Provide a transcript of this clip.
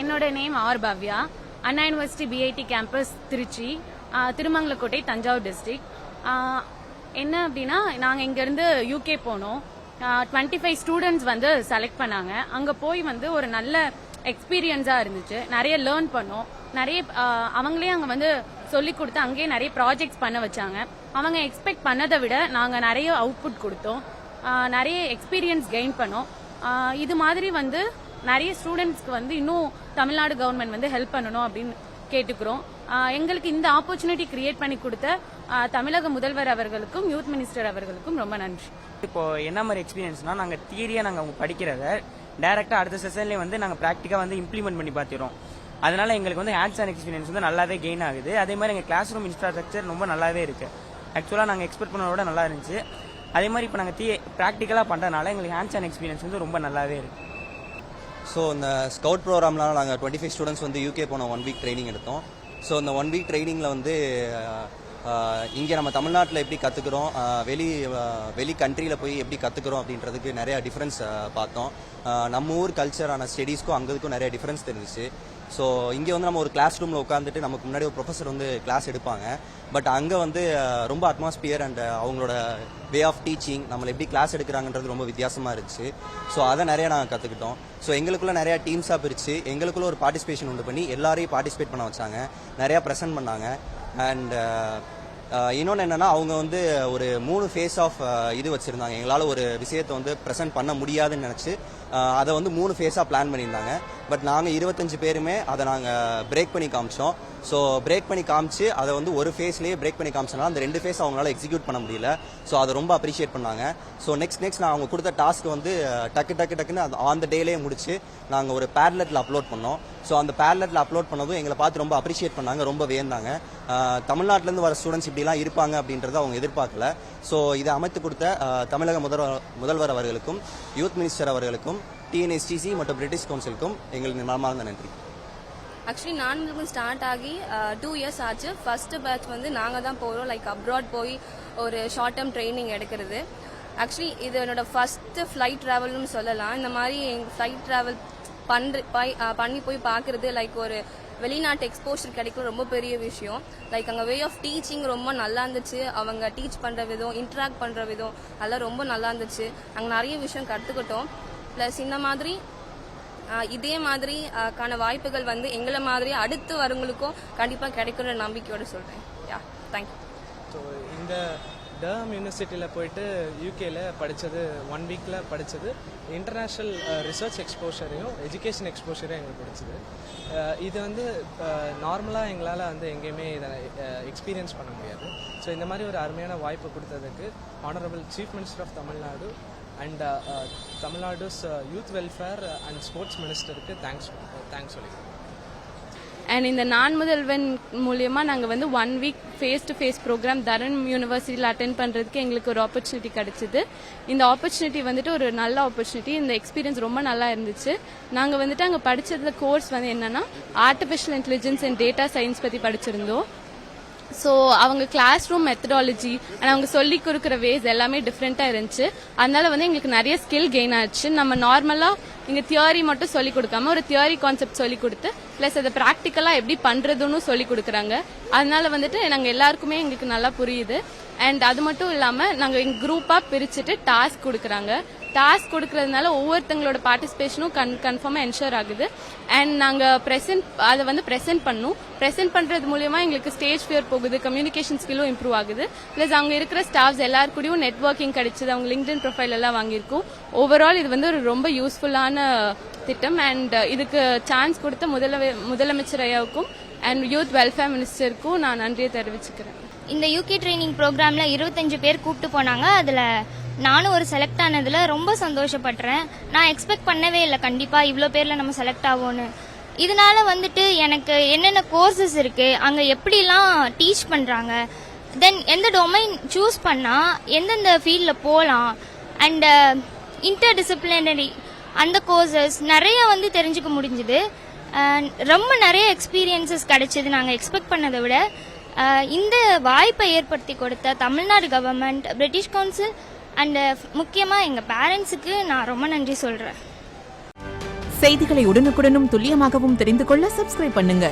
என்னோட name R Bhavya. Anna university BIT campus Trichy, Thirumangalakottai, Thanjavur district. என்ன அப்படின்னா, நாங்கள் இங்கேருந்து யூகே போனோம். 25 ஸ்டூடெண்ட்ஸ் வந்து செலக்ட் பண்ணாங்க. அங்கே போய் வந்து ஒரு நல்ல எக்ஸ்பீரியன்ஸாக இருந்துச்சு. நிறைய லேர்ன் பண்ணோம். நிறைய அவங்களே அங்கே வந்து சொல்லி கொடுத்து அங்கேயே நிறைய ப்ராஜெக்ட்ஸ் பண்ண வச்சாங்க. அவங்க எக்ஸ்பெக்ட் பண்ணதை விட நாங்கள் நிறைய அவுட்புட் கொடுத்தோம். நிறைய எக்ஸ்பீரியன்ஸ் கெயின் பண்ணோம். இது மாதிரி வந்து நிறைய ஸ்டூடெண்ட்ஸ்க்கு வந்து இன்னும் தமிழ்நாடு கவர்மெண்ட் வந்து ஹெல்ப் பண்ணணும் அப்படின்னு கேட்டுக்கிறோம். எங்களுக்கு இந்த ஆப்பர்ச்சுனிட்டி கிரியேட் பண்ணி கொடுத்த தமிழக முதல்வர் அவர்களுக்கும் யூத் மினிஸ்டர் அவர்களுக்கும் ரொம்ப நன்றி. இப்போ என்ன மாதிரி எக்ஸ்பீரியன்ஸ்னா, நாங்கள் தியரியா நாங்கள் படிக்கிறத டைரக்டா அடுத்த செஷன்லேயே வந்து நாங்கள் ப்ராக்டிக்கா வந்து இம்ப்ளிமெண்ட் பண்ணி பார்த்துறோம். அதனால எங்களுக்கு வந்து ஹேண்ட்ஸ் ஆன் எக்ஸ்பீரியன்ஸ் வந்து நல்லாவே கெயின் ஆகுது. அதே மாதிரி எங்கள் கிளாஸ் ரூம் இன்ஃப்ராஸ்ட்ரக்சர் ரொம்ப நல்லாவே இருக்கு. ஆக்சுவலாக நாங்கள் எக்ஸ்பெக்ட் பண்ணத விட நல்லா இருந்துச்சு. அதே மாதிரி இப்போ நாங்கள் ப்ராக்டிக்கலாக பண்ணுறதுனால எங்களுக்கு ஹேண்ட்ஸ் ஆன் எக்ஸ்பீரியன்ஸ் வந்து ரொம்ப நல்லாவே இருக்கு. ஸோ இந்த ஸ்கவுட் ப்ரோக்ராம்லாம் நாங்கள் 25 ஸ்டூடெண்ட்ஸ் வந்து யூகே போனோம். 1 வீக் ட்ரைனிங் எடுத்தோம். ஸோ இந்த 1 வீக் ட்ரைனிங்கில் வந்து இங்கே நம்ம தமிழ்நாட்டில் எப்படி கற்றுக்குறோம், வெளி கண்ட்ரியில் போய் எப்படி கற்றுக்குறோம் அப்படின்றதுக்கு நிறையா டிஃப்ரென்ஸ் பார்த்தோம். நம்ம ஊர் கல்ச்சரான ஸ்டடீஸ்க்கும் அங்கேக்கும் நிறைய டிஃப்ரென்ஸ் தெரிஞ்சிச்சு. ஸோ இங்கே வந்து நம்ம ஒரு கிளாஸ் ரூமில் உட்காந்துட்டு நமக்கு முன்னாடி ஒரு ப்ரொஃபஸர் வந்து கிளாஸ் எடுப்பாங்க. பட் அங்கே வந்து ரொம்ப அட்மாஸ்பியர் அண்ட் அவங்களோட வே ஆஃப் டீச்சிங், நம்மளை எப்படி கிளாஸ் எடுக்கிறாங்கன்றது ரொம்ப வித்தியாசமாக இருந்துச்சு. ஸோ அதை நிறையா நாங்கள் கற்றுக்கிட்டோம். ஸோ எங்களுக்குள்ள நிறையா டீம்ஸாக பிரித்து எங்களுக்குள்ள ஒரு பார்ட்டிசிபேஷன் உண்டு பண்ணி எல்லாரையும் பார்ட்டிசிபேட் பண்ண வச்சாங்க. நிறையா ப்ரெசென்ட் பண்ணாங்க. அண்ட் இன்னொன்று என்னென்னா, அவங்க வந்து ஒரு 3 ஃபேஸ் ஆஃப் இது வச்சுருந்தாங்க. எங்களால் ஒரு விஷயத்தை வந்து ப்ரெசென்ட் பண்ண முடியாதுன்னு நினச்சி அதை வந்து 3 ஃபேஸாக பிளான் பண்ணியிருந்தாங்க. பட் நாங்கள் 25 பேருமே அதை நாங்கள் பிரேக் பண்ணி காமிச்சோம். ஸோ பிரேக் பண்ணி காமிச்சு அதை வந்து ஒரு ஃபேஸ்லேயே பிரேக் பண்ணி காமிச்சனால அந்த 2 ஃபேஸ் அவங்களால எக்ஸிக்யூட் பண்ண முடியல. ஸோ அதை ரொம்ப அப்ரிஷியேட் பண்ணாங்க. ஸோ நெக்ஸ்ட் நான் அவங்க கொடுத்த டாஸ்க் வந்து டக்குன்னு அது ஆன் த டேலேயே முடிச்சு நாங்கள் ஒரு பேரலெட்டில் அப்லோட் பண்ணோம். ஸோ அந்த பேரலெட்டில் அப்லோட் பண்ணதும் எங்களை பார்த்து ரொம்ப அப்ரிஷியேட் பண்ணாங்க, ரொம்ப வியந்தாங்க. தமிழ்நாட்டிலேருந்து வர ஸ்டூடெண்ட்ஸ் இப்படிலாம் இருப்பாங்க அப்படின்றத அவங்க எதிர்பார்க்கல. ஸோ இதை அமைத்து கொடுத்த தமிழக முதல்வர் அவர்களுக்கும், யூத் மினிஸ்டர் அவர்களுக்கும், டிஎன்எஸ்டிசி மற்றும் பிரிட்டிஷ் கவுன்சிலுக்கும் எங்களுக்கு மனமார்ந்த நன்றி. ஆக்சுவலி நான் ஸ்டார்ட் ஆகி 2 இயர்ஸ் ஆச்சு. ஃபர்ஸ்ட் பேட்ச் வந்து நாங்கள் தான் போகிறோம். லைக் அப்ராட் போய் ஒரு ஷார்ட் டேர்ம் ட்ரைனிங் எடுக்கிறது. ஆக்சுவலி இது என்னோட ஃபர்ஸ்ட் ஃப்ளைட் ட்ராவல்னு சொல்லலாம். இந்த மாதிரி எங்கள் ஃப்ளைட் ட்ராவல் பண்ணி போய் பார்க்குறது லைக் ஒரு வெளிநாட்டு எக்ஸ்போஷர் கிடைக்கும், ரொம்ப பெரிய விஷயம். லைக் அங்கே வே ஆஃப் டீச்சிங் ரொம்ப நல்லா இருந்துச்சு. அவங்க டீச் பண்ணுற விதம், இன்ட்ராக்ட் பண்ணுற விதம் அதெல்லாம் ரொம்ப நல்லா இருந்துச்சு. அங்கே நிறைய விஷயம் கற்றுக்கிட்டோம். ப்ளஸ் இந்த மாதிரி இதே மாதிரி கான வாய்ப்புகள் வந்து எங்களை மாதிரி அடுத்து வரவங்களுக்கும் கண்டிப்பாக கிடைக்கிற நம்பிக்கையோடு சொல்கிறேன். யா, தேங்க்யூ. ஸோ இந்த டர்ம் யூனிவர்சிட்டியில் போயிட்டு யூகேல படித்தது 1 வீக்கில் படித்தது இன்டர்நேஷ்னல் ரிசர்ச் எக்ஸ்போஷரையும் எஜுகேஷன் எக்ஸ்போஷரையும் எங்களுக்கு பிடிச்சது. இது வந்து நார்மலாக எங்களால் வந்து எங்கேயுமே இதை எக்ஸ்பீரியன்ஸ் பண்ண முடியாது. ஸோ இந்த மாதிரி ஒரு அருமையான வாய்ப்பு கொடுத்ததுக்கு honourable chief minister of Tamil Nadu and Tamil Nadu's youth welfare and sports மினிஸ்டருக்கு thanks சொல்லிக்கிறோம். அண்ட் இந்த நான் முதல்வன் மூலியமா நாங்கள் வந்து 1 week face to face program தரன் யூனிவர்சிட்டியில் அட்டென்ட் பண்ணுறதுக்கு எங்களுக்கு ஒரு ஆப்பர்ச்சுனிட்டி கிடைச்சிது. இந்த ஆப்பர்ச்சுனிட்டி வந்துட்டு ஒரு நல்ல ஆப்பர்ச்சுனிட்டி. இந்த எக்ஸ்பீரியன்ஸ் ரொம்ப நல்லா இருந்துச்சு. நாங்கள் வந்துட்டு அங்கே படிச்சது கோர்ஸ் வந்து என்னன்னா artificial intelligence and data science பற்றி படிச்சிருந்தோம். ஸோ அவங்க கிளாஸ் ரூம் மெத்தடாலஜி அண்ட் அவங்க சொல்லி கொடுக்குற வேஸ் எல்லாமே டிஃப்ரெண்ட்டாக இருந்துச்சு. அதனால வந்து எங்களுக்கு நிறைய ஸ்கில் கெயின் ஆச்சு. நம்ம நார்மலாக இங்கே தியரி மட்டும் சொல்லி கொடுக்காம ஒரு தியரி கான்செப்ட் சொல்லி கொடுத்து ப்ளஸ் அதை ப்ராக்டிக்கலாக எப்படி பண்ணுறதுன்னு சொல்லி கொடுக்குறாங்க. அதனால வந்துட்டு நாங்கள் எல்லாருக்குமே எங்களுக்கு நல்லா புரியுது. அண்ட் அது மட்டும் இல்லாமல் நாங்கள் எங்கள் குரூப்பாக பிரிச்சுட்டு டாஸ்க் கொடுக்குறாங்க. டாஸ்க் கொடுக்கறதுனால ஒவ்வொருத்தங்களோட பார்ட்டிசிபேஷனும் கன்ஃபார்மாக என்ஷூர் ஆகுது. அண்ட் நாங்கள் அதை வந்து ப்ரெசென்ட் பண்ணுறது மூலியமா எங்களுக்கு ஸ்டேஜ் ஃபியர் போகுது, கம்யூனிகேஷன் ஸ்கில்லும் இம்ப்ரூவ் ஆகுது. ப்ளஸ் அவங்க இருக்கிற ஸ்டாஃப்ஸ் எல்லாரு கூடயும் நெட்வொர்க்கிங் கிடைச்சது. அவங்க லிங்க்டின் ப்ரொஃபைல் எல்லாம் வாங்கியிருக்கோம். ஓவரால் இது வந்து ஒரு ரொம்ப யூஸ்ஃபுல்லான திட்டம். அண்ட் இதுக்கு சான்ஸ் கொடுத்த முதலமைச்சர் ஐயாவுக்கும் அண்ட் யூத் வெல்ஃபேர் மினிஸ்டருக்கும் நான் நன்றியை தெரிவிச்சுக்கிறேன். இந்த யூகே ட்ரைனிங் ப்ரோக்ராம்ல 25 பேர் கூப்பிட்டு போனாங்க. அதில் நானும் ஒரு செலக்ட் ஆனதில் ரொம்ப சந்தோஷப்படுறேன். நான் எக்ஸ்பெக்ட் பண்ணவே இல்லை கண்டிப்பாக இவ்வளோ பேரில் நம்ம செலக்ட் ஆகும்னு. இதனால வந்துட்டு எனக்கு என்னென்ன கோர்சஸ் இருக்குது, அங்கே எப்படிலாம் டீச் பண்ணுறாங்க, தென் எந்த டொமைன் சூஸ் பண்ணால் எந்தெந்த ஃபீல்டில் போகலாம், அண்ட் இன்டர்டிசிப்ளினரி அந்த கோர்சஸ் நிறைய வந்து தெரிஞ்சுக்க முடிஞ்சுது. ரொம்ப நிறைய எக்ஸ்பீரியன்சஸ் கிடைச்சிது நாங்கள் எக்ஸ்பெக்ட் பண்ணதை விட. இந்த வாய்ப்பை ஏற்படுத்தி கொடுத்த Tamil Nadu government, British council and முக்கியமாக எங்கள் பேரண்ட்ஸுக்கு நான் ரொம்ப நன்றி சொல்கிறேன். செய்திகளை உடனுக்குடனும் துல்லியமாகவும் தெரிந்து கொள்ள சப்ஸ்கிரைப் பண்ணுங்க.